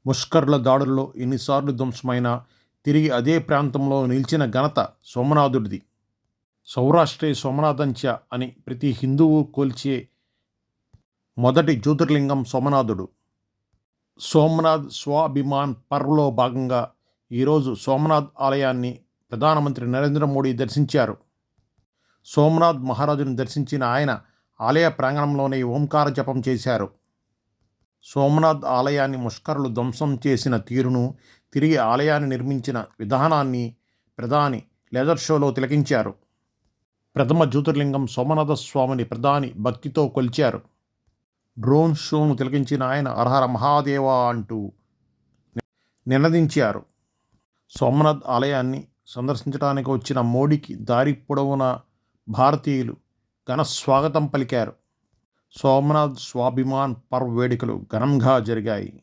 ముష్కరుల దాడుల్లో ఎన్నిసార్లు ధ్వంసమైనా తిరిగి అదే ప్రాంతంలో నిలిచిన ఘనత సోమనాథుడిది. సౌరాష్ట్రే సోమనాథంచ అని ప్రతి హిందువు కొలిచే మొదటి జ్యోతిర్లింగం సోమనాథుడు. సోమనాథ్ స్వాభిమాన్ పర్వ్లో భాగంగా ఈరోజు సోమనాథ్ ఆలయాన్ని ప్రధానమంత్రి నరేంద్ర మోడీ దర్శించారు. సోమనాథ్ మహారాజును దర్శించిన ఆయన ఆలయ ప్రాంగణంలోనే ఓంకార జపం చేశారు. సోమనాథ్ ఆలయాన్ని ముష్కరులు ధ్వంసం చేసిన తీరును, తిరిగి ఆలయాన్ని నిర్మించిన విధానాన్ని ప్రధాని లేజర్ షోలో తిలకించారు. ప్రథమ జ్యోతిర్లింగం సోమనాథ స్వామిని ప్రధాని భక్తితో కొలిచారు. డ్రోన్ షోను తిలకించిన ఆయన హరహర మహాదేవ అంటూ నినదించారు. సోమనాథ్ ఆలయాన్ని సందర్శించడానికి వచ్చిన మోడీకి దారి పొడవునా భారతీయులు ఘన స్వాగతం పలికారు. సోమనాథ్ స్వాభిమాన్ పర్వ్ వేడుకలు ఘనంగా జరిగాయి.